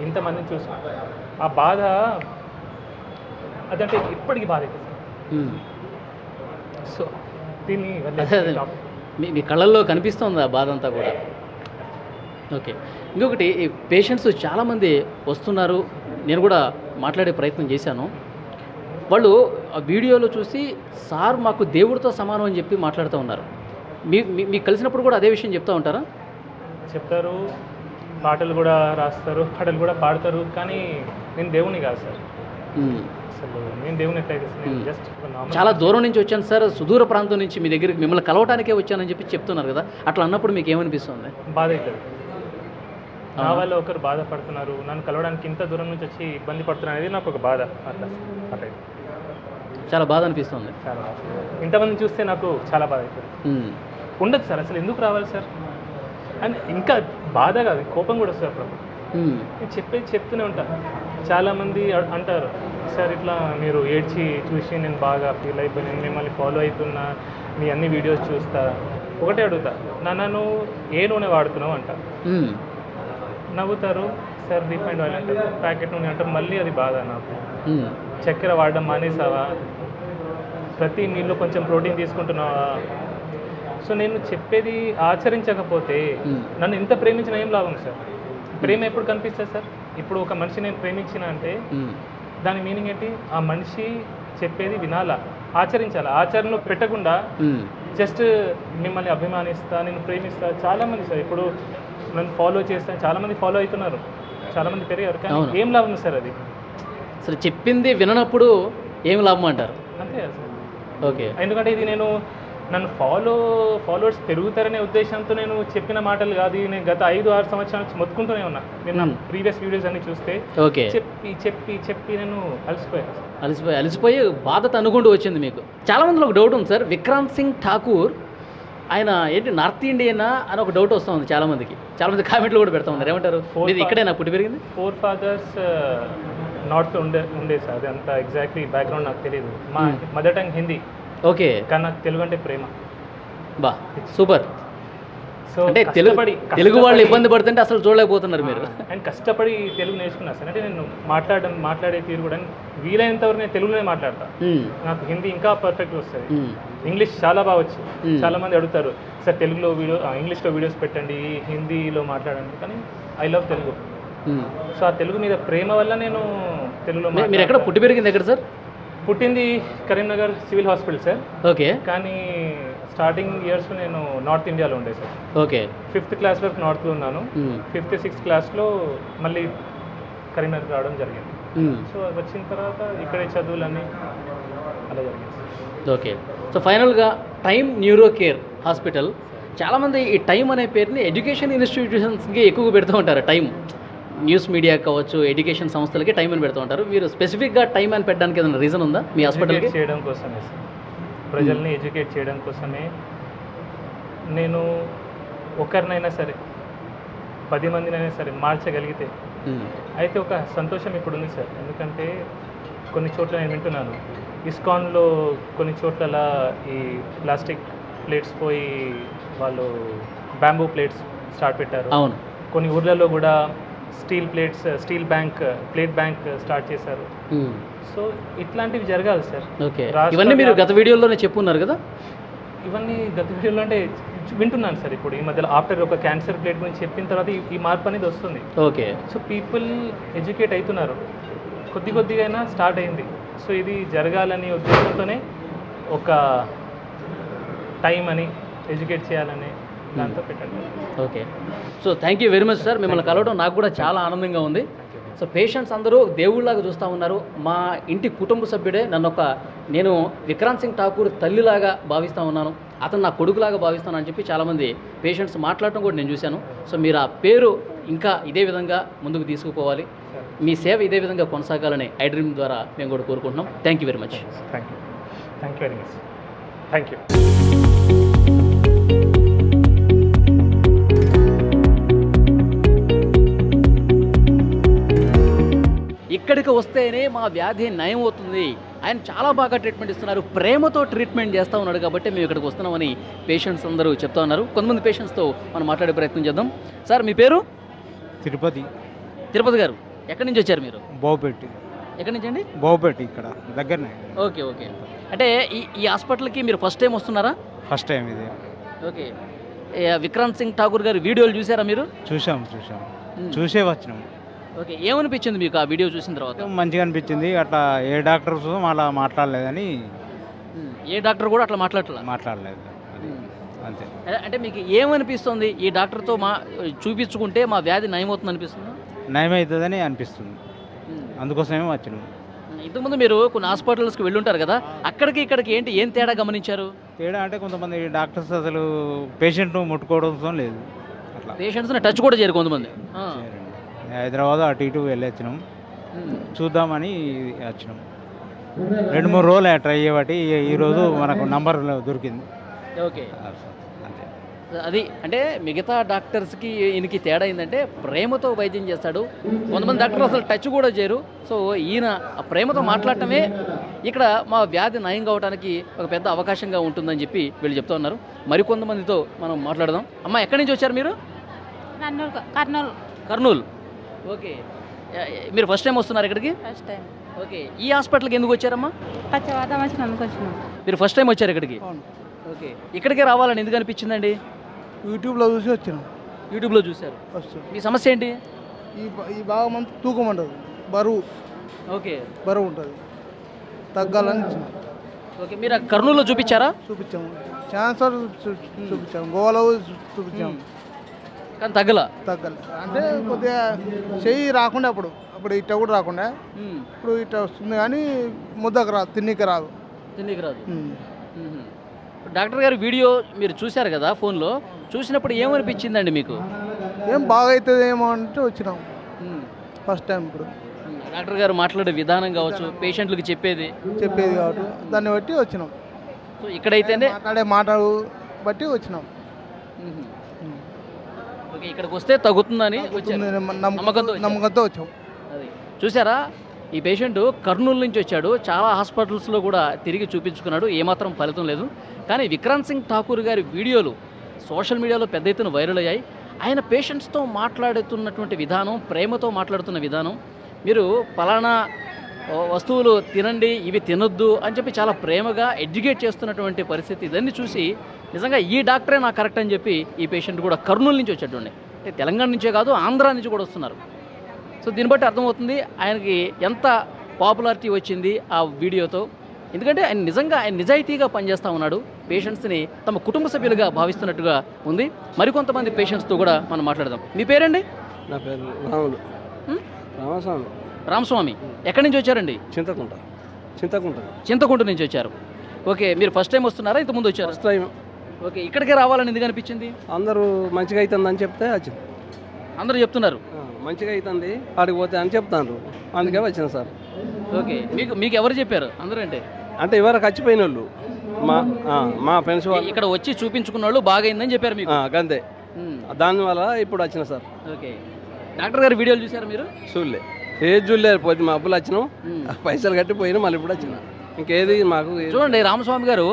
ఇంతమందిని చూసాను, ఆ బాధ అదంటే ఇప్పటికీ బాధ అవుతుంది సార్. సో దీన్ని మీ కళ్ళల్లో కనిపిస్తుంది ఆ బాధ అంతా కూడా. ఓకే, ఇంకొకటి పేషెంట్స్ చాలామంది వస్తున్నారు, నేను కూడా మాట్లాడే ప్రయత్నం చేశాను. వాళ్ళు ఆ వీడియోలో చూసి సార్ మాకు దేవుడితో సమానం అని చెప్పి మాట్లాడుతూ ఉన్నారు. మీకు కలిసినప్పుడు కూడా అదే విషయం చెప్తూ ఉంటారా? చెప్తారు, పాటలు కూడా రాస్తారు, పాటలు కూడా పాడతారు, కానీ నేను దేవుని కాదు సార్. అసలు నేను దేవుని ఎట్లయితే జస్ట్ చాలా దూరం నుంచి వచ్చాను సార్, సుదూర ప్రాంతం నుంచి మీ దగ్గరికి మిమ్మల్ని కలవటానికే వచ్చానని చెప్పి చెప్తున్నారు కదా, అట్లా అన్నప్పుడు మీకు ఏమనిపిస్తుంది? బాధ అవుతుంది. నా వల్ల ఒకరు బాధపడుతున్నారు, నన్ను కలవడానికి ఇంత దూరం నుంచి వచ్చి ఇబ్బంది పడుతున్నారు అనేది నాకు ఒక బాధ. అట్లా చాలా బాధ అనిపిస్తుంది. చాలా ఇంతమంది చూస్తే నాకు చాలా బాధ అవుతుంది. ఉండదు సార్, అసలు ఎందుకు రావాలి సార్ అని ఇంకా బాధ కాదు, కోపం కూడా వస్తుంది అప్పుడప్పుడు. నేను చెప్తూనే ఉంటా. చాలామంది అంటారు సార్ ఇట్లా మీరు ఏడ్చి చూసి నేను బాగా ఫీల్ అయిపోయి నేను మిమ్మల్ని ఫాలో అవుతున్నా, మీ అన్ని వీడియోస్ చూస్తా. ఒకటే అడుగుతా, నన్ను ఏ నూనె వాడుతున్నావు అంట. నవ్వుతారు, సార్ రిఫైండ్ ఆయిల్ అంటారు, ప్యాకెట్ నూనె అంటారు. మళ్ళీ అది బాధ నాకు. చక్కెర వాడడం మానేసావా, ప్రతి మీల్లో కొంచెం ప్రోటీన్ తీసుకుంటున్నావా. సో నేను చెప్పేది ఆచరించకపోతే నన్ను ఎంత ప్రేమించినా ఏం లాభం సార్? ప్రేమ ఎప్పుడు కనిపిస్తుంది సార్? ఇప్పుడు ఒక మనిషి నేను ప్రేమించిన అంటే దాని మీనింగ్ ఏంటి? ఆ మనిషి చెప్పేది వినాలా, ఆచరించాలా. ఆచరణలో పెట్టకుండా జస్ట్ మిమ్మల్ని అభిమానిస్తా, నేను ప్రేమిస్తా. చాలామంది సార్ ఇప్పుడు నన్ను ఫాలో చేస్తా, చాలామంది ఫాలో అవుతున్నారు. చాలామంది పెరిగారు, కానీ అవును. ఏం లాభం సార్ అది? అసలు చెప్పింది విననప్పుడు ఏం లాభం అంటారు? అంతే కదా సార్. ఓకే. ఎందుకంటే ఇది నన్ను ఫాలోవర్స్ పెరుగుతారనే ఉద్దేశంతో నేను చెప్పిన మాటలు కాదు. నేను గత 5-6 సంవత్సరాల నుంచి మొత్తుకుంటూనే ఉన్నా. నేను నా ప్రీవియస్ వీడియోస్ అన్ని చూస్తే ఓకే. చెప్పి నేను అలసిపోయి బాధ అనుకుంటూ వచ్చింది మీకు. చాలా మందిలో ఒక డౌట్ ఉంది సార్, విక్రాంత్ సింగ్ ఠాకూర్ ఆయన ఏంటి నార్త్ ఇండియనా అని ఒక డౌట్ వస్తుంది చాలామందికి. చాలామంది కామెంట్లు కూడా పెడతా ఉన్నారు, ఏమంటారు? ఇది ఇక్కడేనా పుట్టి పెరిగింది? 4 fathers నార్త్ ఉండే సార్. అది అంత ఎగ్జాక్ట్లీ బ్యాక్గ్రౌండ్ నాకు తెలియదు. మా మదర్ టంగ్ హిందీ, ఓకే, కానీ నాకు తెలుగు అంటే ప్రేమ. బా సూపర్. సో అంటే తెలుగు వాళ్ళు ఇబ్బంది పడుతుంటే అసలు చూడలేకపోతున్నారు మీరు. అండ్ కష్టపడి తెలుగు నేర్చుకున్నా సార్. అంటే నేను మాట్లాడే తీరు కూడా వీలైనంత వరకు నేను తెలుగులోనే మాట్లాడతా. నాకు హిందీ ఇంకా పర్ఫెక్ట్గా వస్తుంది. ఇంగ్లీష్ చాలా బాగా వచ్చు. చాలా మంది అడుగుతారు, సార్ తెలుగులో ఇంగ్లీష్లో వీడియోస్ పెట్టండి, హిందీలో మాట్లాడండి, కానీ ఐ లవ్ తెలుగు. సో ఆ తెలుగు మీద ప్రేమ వల్ల నేను తెలుగులో. మీరు ఎక్కడ పుట్టి పెరిగింది ఎక్కడ సార్? పుట్టింది Karimnagar civil hospital sir. Okay. కానీ స్టార్టింగ్ ఇయర్స్లో నేను నార్త్ ఇండియాలో ఉండే సార్. ఓకే. 5th క్లాస్ వరకు నార్త్లో ఉన్నాను. 5th 6th క్లాస్లో మళ్ళీ కరీంనగర్ రావడం జరిగింది. సో వచ్చిన తర్వాత ఇక్కడే చదువులన్నీ అలా జరిగింది. ఓకే. సో ఫైనల్గా టైమ్ న్యూరో కేర్ హాస్పిటల్, చాలామంది ఈ టైం అనే పేరుని ఎడ్యుకేషన్ ఇన్స్టిట్యూషన్స్కి ఎక్కువగా పెడుతూ ఉంటారు. టైం న్యూస్ మీడియా కావచ్చు, ఎడ్యుకేషన్ సంస్థలకి టైం అని పెడుతూ ఉంటారు. మీరు స్పెసిఫిక్గా టైం అని పెట్టడానికి ఏదైనా రీజన్ ఉందా మీ హాస్పిటల్కి? చేయడం కోసమే సార్, ప్రజల్ని ఎడ్యుకేట్ చేయడం కోసమే. నేను ఒకరినైనా సరే 10 మందినైనా సరే మార్చగలిగితే అయితే ఒక సంతోషం ఇప్పుడు ఉంది సార్. ఎందుకంటే కొన్ని చోట్ల నేను వింటున్నాను, ఇస్కాన్లో కొన్ని చోట్ల ఈ ప్లాస్టిక్ ప్లేట్స్ పోయి వాళ్ళు బ్యాంబూ ప్లేట్స్ స్టార్ట్ పెట్టారు. అవును. కొన్ని ఊర్లలో కూడా స్టీల్ ప్లేట్ బ్యాంక్ స్టార్ట్ చేశారు. సో ఇట్లాంటివి జరగాలి సార్. ఓకే. ఇవన్నీ మీరు గత వీడియోలోనే చెప్పున్నారు కదా? ఇవన్నీ గత వీడియోలో అంటే వింటున్నాను సార్. ఇప్పుడు ఈ మధ్యలో ఆఫ్టర్ ఒక క్యాన్సర్ ప్లేట్ గురించి చెప్పిన తర్వాత ఈ మార్పు అనేది వస్తుంది. ఓకే. సో పీపుల్ ఎడ్యుకేట్ అవుతున్నారు, కొద్దిగా అయినా స్టార్ట్ అయింది. సో ఇది జరగాలని ఉద్దేశంతోనే ఒక టైం అని ఎడ్యుకేట్ చేయాలని దాంతో పెట్టండి. Okay. So thank you very much sir. మిమ్మల్ని కలవడం నాకు కూడా చాలా ఆనందంగా ఉంది. సో పేషెంట్స్ అందరూ దేవుళ్ళలాగా చూస్తూ ఉన్నారు. మా ఇంటి కుటుంబ సభ్యుడే. నేను విక్రాంత్ సింగ్ ఠాకూర్ తల్లిలాగా భావిస్తూ ఉన్నాను, అతను నా కొడుకులాగా భావిస్తాను అని చెప్పి చాలామంది పేషెంట్స్ మాట్లాడటం కూడా నేను చూశాను. సో మీరు ఆ పేరు ఇంకా ఇదే విధంగా ముందుకు తీసుకుపోవాలి, మీ సేవ ఇదే విధంగా కొనసాగాలని ఐ డ్రీమ్ ద్వారా మేము కూడా కోరుకుంటున్నాం. Thank you very much. Thank you very much. Thank you. ఇక్కడికి వస్తేనే మా వ్యాధి నయం అవుతుంది, ఆయన చాలా బాగా ట్రీట్మెంట్ ఇస్తున్నారు, ప్రేమతో ట్రీట్మెంట్ చేస్తూ ఉన్నాడు కాబట్టి మేము ఇక్కడికి వస్తున్నామని పేషెంట్స్ అందరూ చెప్తా ఉన్నారు. కొంతమంది పేషెంట్స్తో మనం మాట్లాడే ప్రయత్నం చేద్దాం. సార్ మీ పేరు? తిరుపతి గారు, ఎక్కడి నుంచి వచ్చారు మీరు? బావుపేట. ఎక్కడి నుంచి అండి? బావుపేట, ఇక్కడ దగ్గరనే. ఓకే. అంటే ఈ హాస్పిటల్కి మీరు ఫస్ట్ టైం వస్తున్నారా? ఫస్ట్ టైం ఇది. ఓకే. విక్రాంత్ సింగ్ ఠాకూర్ గారి వీడియోలు చూసారా మీరు? చూసాం, చూసే వచ్చినాం. ఓకే. ఏమనిపించింది మీకు ఆ వీడియో చూసిన తర్వాత? మంచిగా అనిపించింది. అట్లా ఏ డాక్టర్ అలా మాట్లాడలేదని. ఏ డాక్టర్ కూడా అట్లా మాట్లాడలేదు అంతే. అంటే మీకు ఏమనిపిస్తుంది, ఈ డాక్టర్తో చూపించుకుంటే మా వ్యాధి నయమవుతుంది అనిపిస్తుంది? నయమవుతుందని అనిపిస్తుంది, అందుకోసమే వచ్చినాం. ఇంతకుముందు మీరు కొన్ని హాస్పిటల్స్కి వెళ్ళి ఉంటారు కదా, అక్కడికి ఇక్కడికి ఏం తేడా గమనించారు? తేడా అంటే కొంతమంది డాక్టర్స్ అసలు పేషెంట్ను ముట్టుకోవడం లేదు, అట్లా పేషెంట్స్ని టచ్ కూడా చేయరు కొంతమంది. హైదరాబాద్ అటు ఇటు వెళ్ళొచ్చినాం, చూద్దామని వచ్చినాం. 2-3 రోజులు ట్రై చేయబట్టి ఈరోజు మనకు నంబర్ దొరికింది. ఓకే. అది అంటే మిగతా డాక్టర్స్కి ఈయనకి తేడా ఏంటంటే ప్రేమతో వైద్యం చేస్తాడు. కొంతమంది డాక్టర్లు అసలు టచ్ కూడా చేయరు. సో ఈయన ఆ ప్రేమతో మాట్లాడటమే ఇక్కడ మా వ్యాధి నయం కావడానికి ఒక పెద్ద అవకాశంగా ఉంటుందని చెప్పి వీళ్ళు చెప్తూ ఉన్నారు. మరికొంతమందితో మనం మాట్లాడదాం. అమ్మ, ఎక్కడి నుంచి వచ్చారు మీరు? కర్నూలు. ఓకే. మీరు ఫస్ట్ టైం వస్తున్నారు ఇక్కడికి? First time. ఓకే. ఈ హాస్పిటల్కి ఎందుకు వచ్చారమ్మా? మీరు ఫస్ట్ టైం వచ్చారు ఇక్కడికి? ఓకే. ఇక్కడికే రావాలని ఎందుకు అనిపించిందండి? యూట్యూబ్లో చూసి వచ్చాను. యూట్యూబ్లో చూశారు. మీ సమస్య ఏంటి? ఈ బాగా మంది తూకం ఉంటుంది, బరువు. ఓకే. బరువు ఉంటుంది, తగ్గాలని. ఓకే. మీరు కర్నూలులో చూపించారా? చూపించాము, క్యాన్సర్ చూపించాము, గోవాలో చూపించాము. కానీ తగ్గల. అంటే కొద్దిగా చెయ్యి రాకుండా అప్పుడు ఇట్ట కూడా రాకుండా ఇప్పుడు ఇట్ట వస్తుంది కానీ ముద్దకు రాదు, తిన్నికి రాదు. డాక్టర్ గారు వీడియో మీరు చూశారు కదా ఫోన్లో, చూసినప్పుడు ఏమనిపించిందండి మీకు? ఏం బాగా అవుతుంది ఏమో అంటే వచ్చినాం ఫస్ట్ టైం. ఇప్పుడు డాక్టర్ గారు మాట్లాడే విధానం కావచ్చు, పేషెంట్లకు చెప్పేది కాబట్టి దాన్ని బట్టి వచ్చినాం. సో ఇక్కడైతేనే మాట్లాడే మాటలు బట్టి వచ్చినాం. ఓకే, ఇక్కడికి వస్తే తగ్గుతుందని నమ్మకంతో వచ్చాం. అది చూసారా, ఈ పేషెంట్ కర్నూలు నుంచి వచ్చాడు. చాలా హాస్పిటల్స్లో కూడా తిరిగి చూపించుకున్నాడు, ఏమాత్రం ఫలితం లేదు. కానీ విక్రాంత్ సింగ్ ఠాకూర్ గారి వీడియోలు సోషల్ మీడియాలో పెద్ద ఎత్తున వైరల్ అయ్యాయి. ఆయన పేషెంట్స్తో మాట్లాడుతున్నటువంటి విధానం, ప్రేమతో మాట్లాడుతున్న విధానం, మీరు పలానా వస్తువులు తినండి, ఇవి తినొద్దు అని చెప్పి చాలా ప్రేమగా ఎడ్యుకేట్ చేస్తున్నటువంటి పరిస్థితి, ఇదన్నీ చూసి నిజంగా ఈ డాక్టరే నాకు కరెక్ట్ అని చెప్పి ఈ పేషెంట్ కూడా కర్నూలు నుంచి వచ్చేటండి. అంటే తెలంగాణ నుంచే కాదు, ఆంధ్ర నుంచి కూడా వస్తున్నారు. సో దీన్ని బట్టి అర్థమవుతుంది ఆయనకి ఎంత పాపులారిటీ వచ్చింది ఆ వీడియోతో. ఎందుకంటే ఆయన నిజంగా నిజాయితీగా పనిచేస్తూ ఉన్నాడు, పేషెంట్స్ని తమ కుటుంబ సభ్యులుగా భావిస్తున్నట్టుగా ఉంది. మరికొంతమంది పేషెంట్స్తో కూడా మనం మాట్లాడదాం. మీ పేరండి? నా పేరు రాముడు. రామస్వామి. రామస్వామి, ఎక్కడి నుంచి వచ్చారండి? చింతకుంట నుంచి వచ్చారు. ఓకే, మీరు ఫస్ట్ టైం వస్తున్నారా, ఇంతకుముందు వచ్చారు? First time. ఓకే, ఇక్కడికే రావాలని ఎందుకు అనిపించింది? అందరూ మంచిగా అవుతుందని చెప్తే వచ్చింది. అందరూ చెప్తున్నారు మంచిగా అవుతుంది ఆడికి పోతే అని చెప్తాను, అందుకే వచ్చిన సార్. ఓకే, మీకు ఎవరు చెప్పారు? అందరూ అంటే ఎవరు చచ్చిపోయిన వాళ్ళు మా ఫ్రెండ్స్ వాళ్ళు ఇక్కడ వచ్చి చూపించుకున్న వాళ్ళు బాగైందని చెప్పారు మీకు? అంతే, దానివల్ల ఇప్పుడు వచ్చిన సార్. ఓకే, డాక్టర్ గారి వీడియోలు చూసారు మీరు? చూడలే, ఏది చూడలేదు. పోతే మా అప్పులు వచ్చినాం, పైసలు కట్టిపోయినా మళ్ళీ ఇప్పుడు వచ్చిన. ఇంకేది మాకు చూడండి, రామస్వామి గారు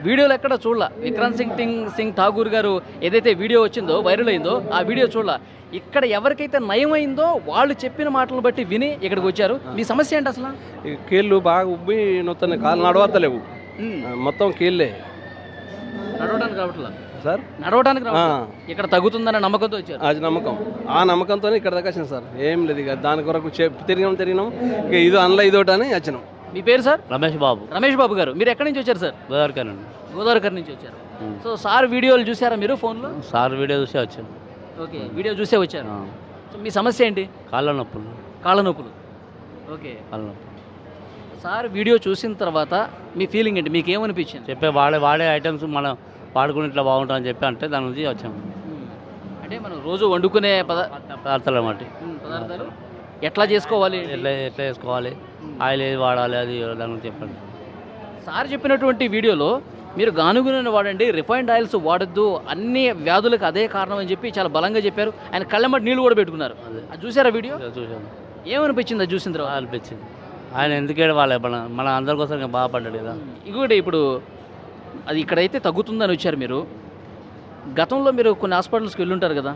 వీడియోలు ఎక్కడ చూడాల. విక్రాంత్ సింగ్ ఠాకూర్ గారు ఏదైతే వీడియో వచ్చిందో, వైరల్ అయిందో, ఆ వీడియో చూడాల. ఇక్కడ ఎవరికైతే నయమైందో వాళ్ళు చెప్పిన మాటలను బట్టి విని ఇక్కడికి వచ్చారు. మీ సమస్య ఏంటి అసలు? కీళ్ళు బాగా ఉబ్బి నొత్తాయి, కాళ్ళు నడవత్తలేవు, మొత్తం కీళ్ళే. నడవడానికి రావట్లా సార్? నడవడానికి ఇక్కడ తగ్గుతుందన్న నమ్మకంతో వచ్చారు. అది నమ్మకం, ఆ నమ్మకంతోనే ఇక్కడ దాకా వచ్చినాం సార్. ఏం లేదు, ఇక దాని కొరకు తిరిగినాం, ఇక ఇది అందులో ఇదోటి అని వచ్చినాం. మీ పేరు సార్? రమేష్ బాబు గారు. మీరు ఎక్కడి నుంచి వచ్చారు సార్? గోదావరికర్ నుంచి వచ్చారు. సో సార్ వీడియోలు చూసారా మీరు ఫోన్లో? సార్ వీడియో చూసే వచ్చాను. ఓకే, వీడియో చూసే వచ్చారు. సో మీ సమస్య ఏంటి? కాళ్ళ నొప్పులు. ఓకే, కాళ్ళ నొప్పులు. సార్ వీడియో చూసిన తర్వాత మీ ఫీలింగ్ ఏంటి? మీకు ఏమనిపించింది? చెప్పే వాడే ఐటమ్స్ మనం వాడుకుని ఇట్లా బాగుంటుందని చెప్పి అంటే దాని నుంచి వచ్చాము. అంటే మనం రోజు వండుకునే పదార్థాలు అన్నమాట. పదార్థాలు ఎట్లా చేసుకోవాలి, ఎట్లా చేసుకోవాలి, ఆయిల్ ఏది వాడాలి, అది దాని గురించి చెప్పండి. సార్ చెప్పినటువంటి వీడియోలో మీరు గానుగ నూనె వాడండి, రిఫైన్డ్ ఆయిల్స్ వాడద్దు, అన్ని వ్యాధులకు అదే కారణం అని చెప్పి చాలా బలంగా చెప్పారు. ఆయన కళ్ళమ్మటి నీళ్ళు కూడా పెట్టుకున్నారు. అది చూసారా వీడియో? చూసాను. ఏమనిపించింది అది చూసిన తర్వాత? అనిపించింది ఆయన ఎందుకేడు వాళ్ళ మన అందరి కోసం బాగుపడ్డాడు కదా. ఇంకొకటి, ఇప్పుడు అది ఇక్కడైతే తగ్గుతుందని వచ్చారు మీరు. గతంలో మీరు కొన్ని హాస్పిటల్స్కి వెళ్ళుంటారు కదా,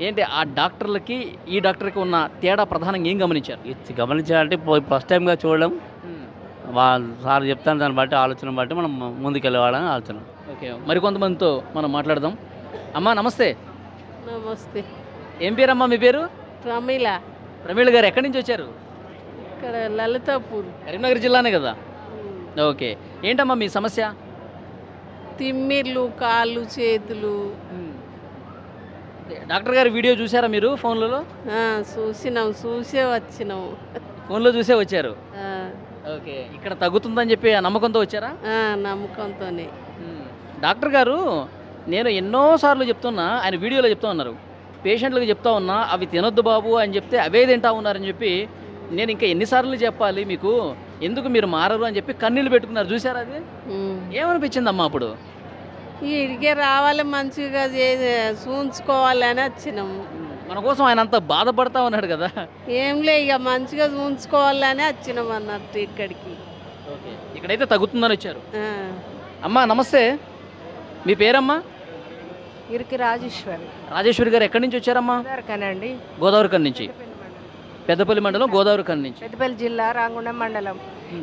ఏంటి ఆ డాక్టర్లకి ఈ డాక్టర్కి ఉన్న తేడా ప్రధానంగా ఏం గమనించారు? గమనించాలంటే ఫస్ట్ టైంగా చూడడం, సార్ చెప్తాను దాన్ని బట్టి ఆలోచన బట్టి మనం ముందుకెళ్ళేవాళ్ళని ఆలోచన. ఓకే, మరికొంతమందితో మనం మాట్లాడదాం. అమ్మా నమస్తే. నమస్తే. ఏం పేరమ్మా మీ పేరు? ప్రమీల గారు. ఎక్కడి నుంచి వచ్చారు? ఇక్కడ లలితాపూర్, కరీంనగర్ జిల్లానే కదా. ఓకే, ఏంటమ్మా మీ సమస్య? తిమ్మిర్లు, కాళ్ళు, చేతులు. డాక్టర్ గారి వీడియో చూసారా మీరు ఫోన్లలో? చూసే వచ్చినాం. ఫోన్లో చూసే వచ్చారు. ఓకే, ఇక్కడ తగ్గుతుందని చెప్పి నమ్మకంతో వచ్చారా? నమ్మకంతోనే. డాక్టర్ గారు నేను ఎన్నోసార్లు చెప్తున్నా, ఆయన వీడియోలో చెప్తా ఉన్నారు, పేషెంట్లకు చెప్తా ఉన్నా అవి తినొద్దు బాబు అని చెప్తే అవే తింటా ఉన్నారని చెప్పి, నేను ఇంకా ఎన్నిసార్లు చెప్పాలి మీకు, ఎందుకు మీరు మారరు అని చెప్పి కన్నీళ్ళు పెట్టుకున్నారు. చూసారా అది? ఏమనిపించిందమ్మా అప్పుడు? ఇడికే రావాలి, మంచిగా చూసుకోవాలని వచ్చినాము. మన కోసం ఆయన అంత బాధపడతా ఉన్నాడు కదా. ఏంలే, ఇక మంచిగా చూసుకోవాలని వచ్చినాం అన్నట్టు ఇక్కడికి. ఓకే, ఇక్కడైతే తగ్గుతుందని వచ్చారు. అమ్మా నమస్తే, మీ పేరమ్మా? ఇరికి రాజేశ్వరి గారు. ఎక్కడి నుంచి వచ్చారమ్మా? గోదావరికర్ నుంచి. పెద్దపల్లి మండలం, గోదావరికర్ నుంచి. పెద్దపల్లి జిల్లా, రాంగుండం మండలం.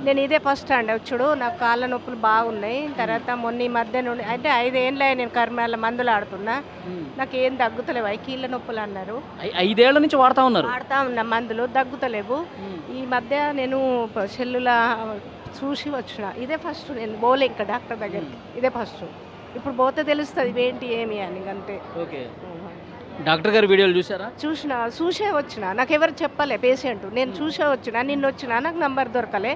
నేను ఇదే ఫస్ట్ అండి వచ్చుడు. నాకు కాళ్ళ నొప్పులు బాగున్నాయి. తర్వాత మొన్న ఈ మధ్య నుండి అంటే 5 ఏళ్ళ నేను కర్మాల మందులు ఆడుతున్నా, నాకు ఏం తగ్గుతలేవు. కీళ్ళ నొప్పులు అన్నారు. 5 ఏళ్ల నుంచి వాడుతా ఉన్నా మందులు, తగ్గుతలేవు. ఈ మధ్య నేను సెల్లుల చూసి వచ్చిన. ఇదే ఫస్ట్ నేను పోలే ఇంకా డాక్టర్ దగ్గరికి, ఇదే ఫస్ట్. ఇప్పుడు పోతే తెలుస్తుంది ఏంటి ఏమి అని అంతే. ఓకే, డాక్టర్ గారి వీడియోలు చూసారా? చూసే వచ్చిన, నాకు ఎవరు చెప్పలే పేషెంట్, నేను చూసే వచ్చిన, నిన్న వచ్చిన, నాకు నంబర్ దొరకలే.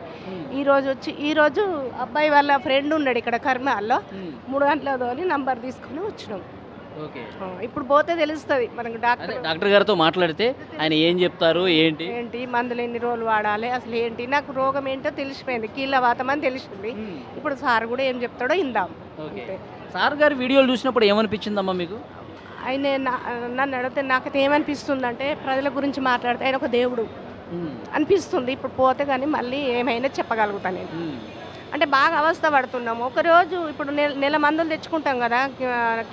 ఈరోజు అబ్బాయి వాళ్ళ ఫ్రెండ్ ఉన్నాడు ఇక్కడ కర్మాల్లో, 3 గంటల తోలి నంబర్ తీసుకొని వచ్చినాం. ఓకే, ఇప్పుడు పోతే తెలుస్తుంది మనకు. డాక్టర్ గారితో మాట్లాడితే ఆయన ఏం చెప్తారు, ఏంటి మందులు ఎన్ని రోజులు వాడాలి, అసలు ఏంటి, నాకు రోగం ఏంటో తెలిసిపోయింది, కీళ్ళవాతం అని తెలిసింది. ఇప్పుడు సార్ కూడా ఏం చెప్తాడో ఇందాం. సార్ గారి వీడియోలు చూసినప్పుడు ఏమనిపించిందమ్మా మీకు? ఆయన నన్ను అడిగితే నాకైతే ఏమనిపిస్తుంది అంటే, ప్రజల గురించి మాట్లాడితే ఆయన ఒక దేవుడు అనిపిస్తుంది. ఇప్పుడు పోతే కానీ మళ్ళీ ఏమైనా చెప్పగలుగుతాను నేను. అంటే బాగా అవస్థ పడుతున్నాము. ఒకరోజు ఇప్పుడు నెల మందులు తెచ్చుకుంటాం కదా,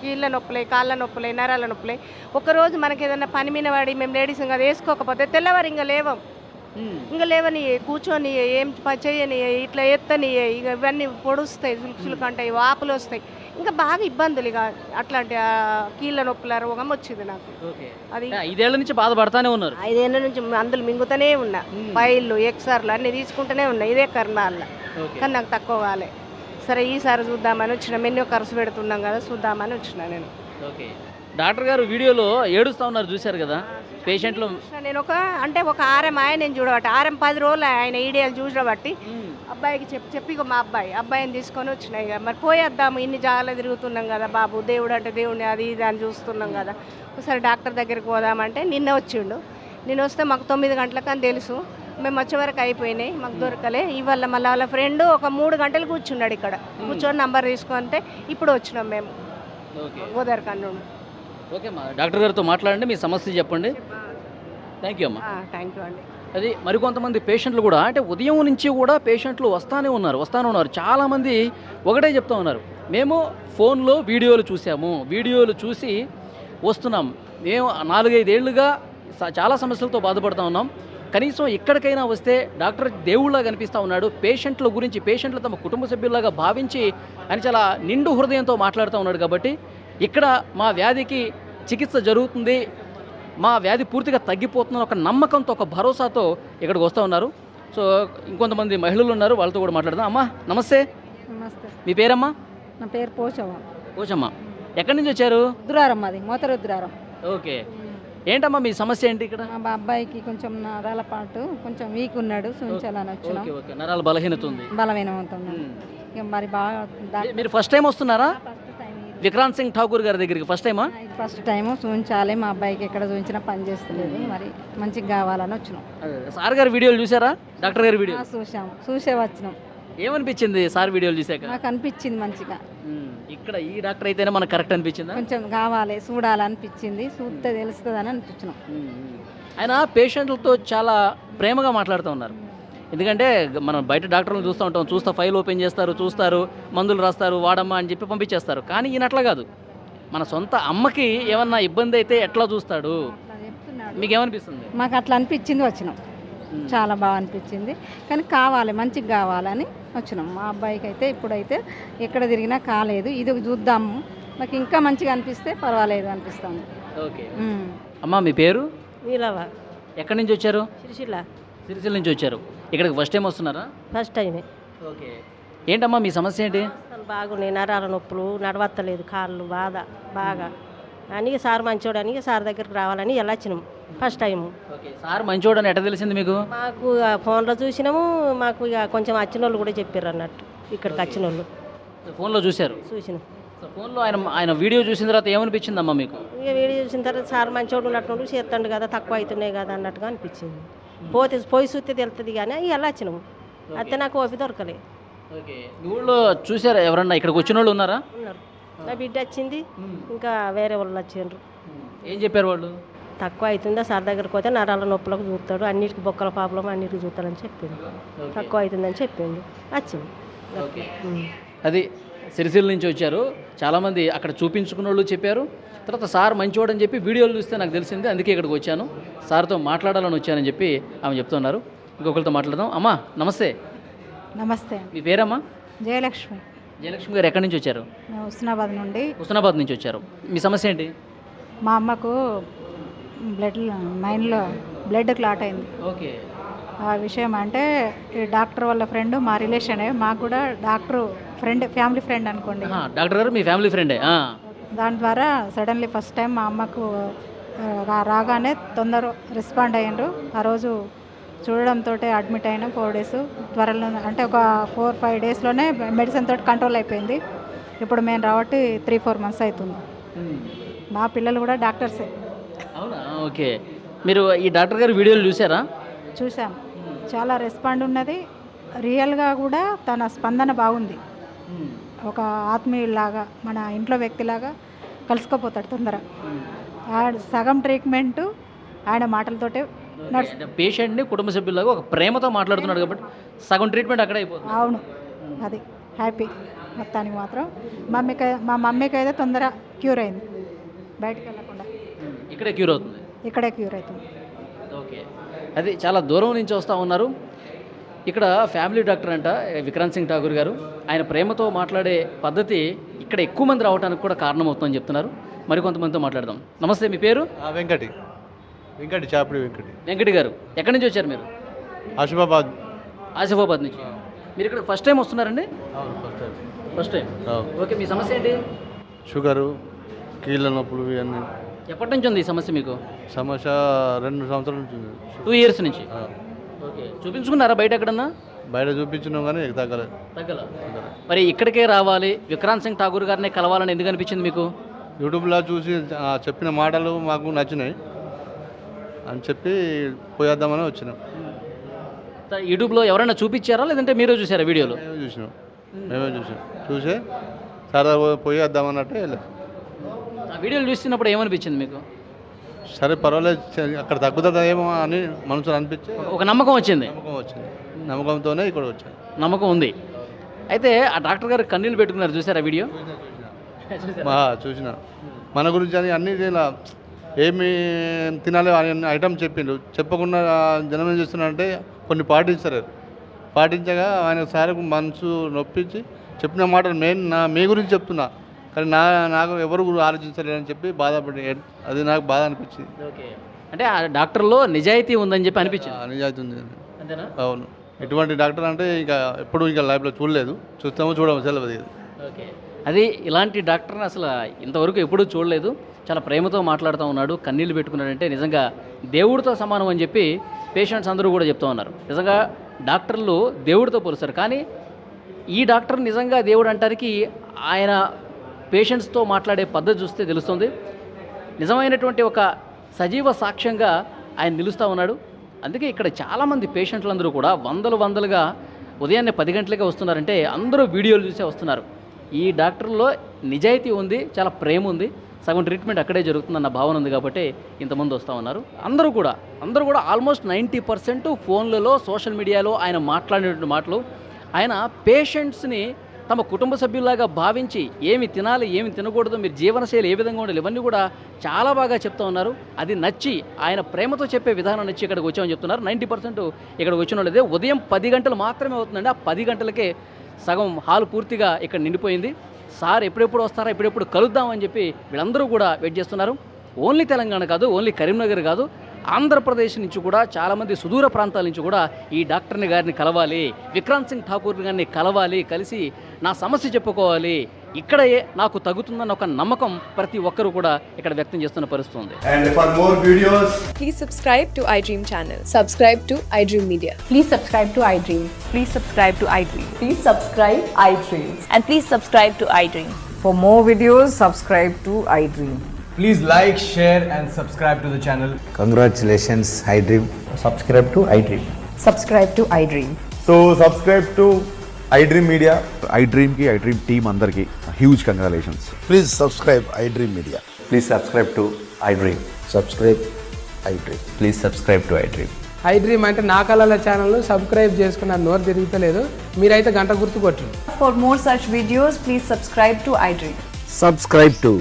కీళ్ళ నొప్పులే, కాళ్ళ నొప్పులే, నరాల నొప్పులే. ఒకరోజు మనకి ఏదైనా పని మీద పడి మేము లేడీస్ ఇంకా వేసుకోకపోతే తెల్లవారు ఇంకా లేవని, కూర్చొని ఏం చేయని, ఇట్లా ఎత్తని, ఇక ఇవన్నీ పొడుస్తాయి, చులుకులు కంటాయి, వాపులు వస్తాయి, ఇంకా బాగా ఇబ్బందులు. ఇక అట్లాంటి కీళ్ళ నొప్పుల రోగం వచ్చింది నాకు. అది 5 ఏళ్ల నుంచి బాధపడతానే ఉన్నారు. 5 ఏళ్ళ నుంచి మందులు మింగుతూనే ఉన్నా, ఫైళ్ళు ఎక్స్ఆర్లు అన్నీ తీసుకుంటూనే ఉన్నా, ఇదే కర్మాల. కానీ నాకు తక్కువ కాలే. సరే ఈసారి చూద్దామని వచ్చిన, ఎన్నో ఖర్చు పెడుతున్నాం కదా, చూద్దామని వచ్చిన నేను. ఓకే, డాక్టర్ గారు వీడియోలో ఏడుస్తూ ఉన్నారు, చూశారు కదా పేషెంట్లు. నేను ఒక ఆర్ఎం నేను చూడబట్టి, ఆర్ఎం 10 రోజులు ఆయన ఈడియాలు చూడబట్టి అబ్బాయికి చెప్పి మా అబ్బాయిని తీసుకొని వచ్చినాయి. ఇక మరి పోయేద్దాము, ఇన్ని జాగాలో తిరుగుతున్నాం కదా బాబు, దేవుడు అంటే దేవుడిని అది ఇది అని చూస్తున్నాం కదా, ఒకసారి డాక్టర్ దగ్గరికి పోదామంటే నిన్న వచ్చిండు. నేను వస్తే మాకు 9 గంటలకు అని తెలుసు, మేము వచ్చే వరకు అయిపోయినాయి, మాకు దొరకలే. ఇవాళ మళ్ళీ వాళ్ళ ఫ్రెండ్ ఒక 3 గంటలు కూర్చున్నాడు ఇక్కడ, కూర్చొని నంబర్ తీసుకుంటే ఇప్పుడు వచ్చినాం మేము గోదావరిఖండ్. ఓకే అమ్మా, డాక్టర్ గారితో మాట్లాడండి, మీ సమస్య చెప్పండి. థ్యాంక్ యూ అమ్మా. థ్యాంక్ యూ అండి. అది మరికొంతమంది పేషెంట్లు కూడా, అంటే ఉదయం నుంచి కూడా పేషెంట్లు వస్తానే ఉన్నారు. చాలామంది ఒకటే చెప్తా ఉన్నారు, మేము ఫోన్లో వీడియోలు చూసాము, వీడియోలు చూసి వస్తున్నాం, మేము 4-5 ఏళ్ళుగా చాలా సమస్యలతో బాధపడుతూ ఉన్నాం, కనీసం ఎక్కడికైనా వస్తే డాక్టర్ దేవుళ్ళగా కనిపిస్తూ ఉన్నాడు, పేషెంట్లు తమ కుటుంబ సభ్యుల్లాగా భావించి అని చాలా నిండు హృదయంతో మాట్లాడుతూ ఉన్నాడు. కాబట్టి ఇక్కడ మా వ్యాధికి చికిత్స జరుగుతుంది, మా వ్యాధి పూర్తిగా తగ్గిపోతున్న ఒక నమ్మకంతో, ఒక భరోసాతో ఇక్కడికి వస్తూ ఉన్నారు. సో ఇంకొంతమంది మహిళలు ఉన్నారు, వాళ్ళతో కూడా మాట్లాడదాం. అమ్మా నమస్తే. నమస్తే. మీ పేరమ్మా? నా పేరు పోచమ్మ. ఎక్కడి నుంచి వచ్చారు? రుద్రారం, అది మోతరుద్రారం. ఓకే, ఏంటమ్మా మీ సమస్య ఏంటి? ఇక్కడ మా అబ్బాయికి కొంచెం నరాల పాటు కొంచెం వీక్ ఉన్నాడు, చూపించాలని వచ్చినాం. ఓకే, నరాల బలహీనత ఉంది. ఇక మరి బాగా మీరు ఫస్ట్ టైం వస్తున్నారా విక్రాంత్ సింగ్ ఠాకూర్ గారి దగ్గరికి? ఫస్ట్ టైమా? First time. చూపించాలి, మా అబ్బాయికి ఎక్కడ చూపించినా పని చేస్తలేదు, మరి మంచిగా కావాలని వచ్చినాం. సార్ గారి వీడియోలు చూసారా? డాక్టర్ గారి వీడియో చూసే వచ్చినాం. ఏమనిపించింది సార్ వీడియోలు చూసాక? నాకు అనిపించింది మంచిగా. ఇక్కడ ఈ డాక్టర్ అయితేనే మనకు కరెక్ట్ అనిపించింది, కొంచెం కావాలి, చూడాలనిపించింది, చూస్తే తెలుస్తుంది అని అనిపించినాం. ఆయన పేషెంట్లతో చాలా ప్రేమగా మాట్లాడుతూ ఉన్నారు. ఎందుకంటే మనం బయట డాక్టర్లను చూస్తూ ఉంటాం, ఫైల్ ఓపెన్ చేస్తారు, చూస్తారు, మందులు రాస్తారు, వాడమ్మా అని చెప్పి పంపించేస్తారు. కానీ ఈయన అట్లా కాదు, మన సొంత అమ్మకి ఏమన్నా ఇబ్బంది అయితే ఎట్లా చూస్తాడు. మీకు ఏమనిపిస్తుంది? మాకు అట్లా అనిపించింది, వచ్చినాం. చాలా బాగా అనిపించింది, కానీ కావాలి, మంచిగా కావాలని వచ్చినాం. మా అబ్బాయికి అయితే ఇప్పుడైతే ఎక్కడ తిరిగినా కాలేదు, ఇది చూద్దాము, మాకు ఇంకా మంచిగా అనిపిస్తే పర్వాలేదు అనిపిస్తుంది. ఓకే అమ్మా, మీ పేరు? వీలవా. ఎక్కడి నుంచి వచ్చారు? సిరిసిల్ల నుంచి వచ్చారు. ఇక్కడికి ఫస్ట్ టైం వస్తున్నారా? ఫస్ట్ టైమే. ఓకే, ఏంటమ్మా మీ సమస్య ఏంటి? బాగున్నాయి, నరాల నొప్పులు, నడవత్తలేదు, కాళ్ళు బాధ బాగా అని సార్ మంచోడని సార్ దగ్గరికి రావాలని ఎలా వచ్చినాము ఫస్ట్ టైము. ఓకే, సార్ మంచోడని ఎట్లా తెలిసింది మీకు? మాకు ఫోన్లో చూసినాము, మాకు ఇక కొంచెం వచ్చిన వాళ్ళు కూడా చెప్పారు అన్నట్టు, ఇక్కడికి వచ్చిన వాళ్ళు ఫోన్లో చూశారు. చూసినాం. ఫోన్లో ఆయన వీడియో చూసిన తర్వాత ఏమనిపించిందమ్మా మీకు? ఇక వీడియో చూసిన తర్వాత సార్ మంచోడు ఉన్నట్టు చేస్తాడు కదా, తక్కువ అవుతున్నాయి కదా అన్నట్టుగా అనిపించింది. పోయి చూస్తే తెలుస్తుంది కానీ ఎలా వచ్చినాము, అయితే నాకు ఓపి దొరకలే. ఓకే, ఊళ్ళో చూసారా ఎవరన్నా? ఇక్కడికి వచ్చిన వాళ్ళు ఉన్నారా? ఉన్నారు. నా బిడ్డ వచ్చింది, ఇంకా వేరే వాళ్ళు వచ్చిండ్రు. ఏం చెప్పారు వాళ్ళు? తక్కువ అవుతుందా సార్ దగ్గరికి పోతే నరాల నొప్పులకు చూస్తాడు, అన్నిటికి బొక్కల ప్రాబ్లం అన్నిటికి చూస్తాడని చెప్పిండు, తక్కువ అవుతుందని చెప్పిండు, వచ్చింది. ఓకే, అది సిరిసిల్ల నుంచి వచ్చారు చాలామంది, అక్కడ చూపించుకున్న వాళ్ళు చెప్పారు. తర్వాత సార్ మంచివాడని చెప్పి వీడియోలు చూస్తే నాకు తెలిసింది, అందుకే ఇక్కడికి వచ్చాను, సార్తో మాట్లాడాలని వచ్చానని చెప్పి ఆమె చెప్తున్నారు. ఇంకొకరితో మాట్లాడదాం. అమ్మా నమస్తే. నమస్తే. మీ పేరమ్మా? జయలక్ష్మి. జయలక్ష్మి గారు ఎక్కడి నుంచి వచ్చారు? హుస్నాబాద్ నుంచి వచ్చారు. మీ సమస్య ఏంటి? మా అమ్మకు మైండ్లో బ్లడ్ క్లాట్ అయింది. ఓకే, ఆ విషయం అంటే ఈ డాక్టర్ వాళ్ళ ఫ్రెండ్, మా రిలేషనే, మాకు కూడా డాక్టర్ ఫ్రెండ్, ఫ్యామిలీ ఫ్రెండ్ అనుకోండి. డాక్టర్ గారు మీ ఫ్యామిలీ ఫ్రెండే. దాని ద్వారా సడన్లీ ఫస్ట్ టైం మా అమ్మకు రాగానే తొందర రెస్పాండ్ అయ్యిండ్రు. ఆ రోజు చూడడంతో అడ్మిట్ అయినా 4 days త్వరలో, అంటే ఒక 4-5 daysలోనే మెడిసిన్ తోటి కంట్రోల్ అయిపోయింది. ఇప్పుడు మేము రాబట్టి 3-4 months అవుతుంది. మా పిల్లలు కూడా డాక్టర్సే. అవునా? ఓకే. మీరు ఈ డాక్టర్ గారి వీడియోలు చూసారా? చూసాం, చాలా రెస్పాండ్ ఉన్నది. రియల్గా కూడా తన స్పందన బాగుంది. ఒక ఆత్మీయులాగా, మన ఇంట్లో వ్యక్తిలాగా కలిసిపోతాడు తొందర. సగం ట్రీట్మెంట్ ఆయన మాటలతోటే పేషెంట్ని కుటుంబ సభ్యులాగా ఒక ప్రేమతో మాట్లాడుతున్నాడు కాబట్టి సగం ట్రీట్మెంట్ అక్కడే అయిపోతుంది. అవును, అది హ్యాపీ. మొత్తానికి మాత్రం మా మమ్మీకి అయితే తొందర క్యూర్ అయింది. బయటకు వెళ్ళకుండా ఇక్కడే క్యూర్ అవుతుంది. ఇక్కడే క్యూర్ అవుతుంది. ఓకే. అది చాలా దూరం నుంచి వస్తూ ఉన్నారు. ఇక్కడ ఫ్యామిలీ డాక్టర్ అంట విక్రాంత్ సింగ్ ఠాకూర్ గారు. ఆయన ప్రేమతో మాట్లాడే పద్ధతి ఇక్కడ ఎక్కువ మంది రావడానికి కూడా కారణమవుతుందని చెప్తున్నారు. మరి కొంతమందితో మాట్లాడదాం. నమస్తే, మీ పేరు? వెంకటి చాపడి వెంకటి గారు. ఎక్కడి నుంచి వచ్చారు మీరు? ఆసిఫాబాద్ నుంచి. మీరు ఇక్కడ ఫస్ట్ టైం వస్తున్నారండి? First time. ఓకే. మీ సమస్య ఏంటి? షుగరు, కీళ్ళ నొప్పులు ఇవన్నీ. ఎప్పటి నుంచి ఉంది ఈ సమస్య మీకు? సమస్య 2 సంవత్సరాల నుంచి ఉంది. 2 years నుంచి. ఓకే. చూపించుకున్నారా బయట ఎక్కడన్నా? బయట చూపించినాం కానీ తగ్గలే. మరి ఇక్కడికే రావాలి, విక్రాంత్ సింగ్ ఠాకూర్ గారిని కలవాలని ఎందుకు అనిపించింది మీకు? యూట్యూబ్లో చూసి చెప్పిన మాటలు మాకు నచ్చినాయి అని చెప్పి పోయేద్దామని వచ్చినాం. యూట్యూబ్లో ఎవరైనా చూపించారా లేదంటే మీరే చూసారా వీడియోలో? మేమే చూసే సరదా పోయేద్దామన్నట్టు వెళ్ళాం. ఆ వీడియోలు చూస్తున్నప్పుడు ఏమనిపించింది మీకు? సరే పర్వాలేదు, అక్కడ తగ్గుతుందేమో అని మనసులో అనిపించి ఒక నమ్మకం వచ్చింది. నమ్మకంతోనే ఇక్కడ వచ్చాను. నమ్మకం ఉంది. అయితే ఆ డాక్టర్ గారు కన్నీళ్ళు పెట్టుకున్నారు, చూసారా వీడియో? చూసిన మన గురించి అని అన్ని ఇలా ఏమి తినాలి అని ఐటమ్ చెప్పిండు. చెప్పకుండా జనం ఏం చేస్తున్నారంటే కొన్ని పాటించగా ఆయన సార్ మనసు నొప్పించి చెప్పిన మాటలు మీ గురించి చెప్తున్నా కానీ నాకు ఎవరు ఆలోచించలేదని చెప్పి బాధపడి, అది నాకు బాధ అనిపించింది. ఓకే. అంటే ఆ డాక్టర్లో నిజాయితీ ఉందని చెప్పి అనిపించింది. నిజాయితీ ఉంది. అంతేనా? అవును. ఇటువంటి డాక్టర్ అంటే ఎప్పుడు లైఫ్లో చూడలేదు, చూడము సెలవు. ఓకే. అది ఇలాంటి డాక్టర్ని అసలు ఇంతవరకు ఎప్పుడూ చూడలేదు. చాలా ప్రేమతో మాట్లాడుతూ ఉన్నాడు, కన్నీళ్ళు పెట్టుకున్నాడంటే నిజంగా దేవుడితో సమానం అని చెప్పి పేషెంట్స్ అందరూ కూడా చెప్తూ ఉన్నారు. నిజంగా డాక్టర్లు దేవుడితో పోలుస్తారు, కానీ ఈ డాక్టర్ నిజంగా దేవుడు అంటానికి ఆయన పేషెంట్స్తో మాట్లాడే పద్ధతి చూస్తే తెలుస్తుంది. నిజమైనటువంటి ఒక సజీవ సాక్ష్యంగా ఆయన నిలుస్తూ ఉన్నాడు. అందుకే ఇక్కడ చాలామంది పేషెంట్లందరూ కూడా వందలుగా ఉదయాన్నే 10 గంటలకే వస్తున్నారంటే అందరూ వీడియోలు చూసే వస్తున్నారు. ఈ డాక్టర్లో నిజాయితీ ఉంది, చాలా ప్రేమ ఉంది, సగం ట్రీట్మెంట్ అక్కడే జరుగుతుందన్న భావన ఉంది కాబట్టి ఇంతమంది వస్తూ ఉన్నారు. అందరూ కూడా ఆల్మోస్ట్ 90% ఫోన్లలో, సోషల్ మీడియాలో ఆయన మాట్లాడినటువంటి మాటలు, ఆయన పేషెంట్స్ని తమ కుటుంబ సభ్యులాగా భావించి ఏమి తినాలి, ఏమి తినకూడదు, మీరు జీవనశైలి ఏ విధంగా ఉండాలి, ఇవన్నీ కూడా చాలా బాగా చెప్తూ ఉన్నారు. అది నచ్చి ఆయన ప్రేమతో చెప్పే విధానం నచ్చి ఇక్కడికి వచ్చామని చెప్తున్నారు. 90% ఇక్కడికి వచ్చిన వాళ్ళదే. ఉదయం 10 గంటలు మాత్రమే అవుతుందండి. ఆ 10 గంటలకే సగం హాల్ పూర్తిగా ఇక్కడ నిండిపోయింది. సార్ ఎప్పుడెప్పుడు వస్తారా, ఎప్పుడెప్పుడు కలుద్దామని చెప్పి వీళ్ళందరూ కూడా వెయిట్ చేస్తున్నారు. ఓన్లీ తెలంగాణ కాదు, ఓన్లీ కరీంనగర్ కాదు, ఆంధ్రప్రదేశ్ నుంచి కూడా చాలామంది సుదూర ప్రాంతాల నుంచి కూడా ఈ డాక్టర్ని గారిని కలవాలి, విక్రాంత్ సింగ్ ఠాకూర్ గారిని కలవాలి, కలిసి నా సమస్య చెప్పుకోవాలి, ఇక్కడే నాకు తగ్గుతుందన్న ఒక నమ్మకం ప్రతి ఒక్కరు కూడా ఇక్కడ వ్యక్తం చేస్తున్న పరిస్థితి ఉంది. And for more videos, please subscribe to iDream channel. Subscribe to iDream Media. Please subscribe to iDream. Please subscribe to iDream. Please subscribe iDream. And please subscribe to iDream. For more videos, subscribe to iDream. please like, share and subscribe to the channel. Congratulations, iDream. Subscribe to iDream. Subscribe to iDream. So subscribe to iDream Media. iDream ki iDream team andarki huge congratulations. Please subscribe iDream Media. Please subscribe to iDream. Subscribe iDream. Please subscribe to iDream. iDream అంటే నా కళల ఛానల్ను subscribe చేసుకున్న నోరు తిరుగుతలేదు, మీరైతే గంట గుర్తు కొట్టండి. For more such videos, please subscribe to iDream. Subscribe to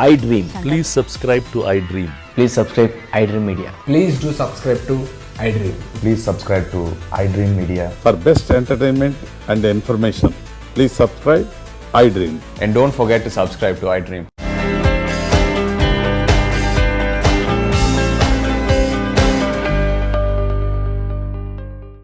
iDream. Please subscribe to iDream. Please subscribe iDream Media. Please do subscribe to iDream. Please subscribe to iDream Media. For best entertainment and information, please subscribe iDream. And don't forget to subscribe to iDream.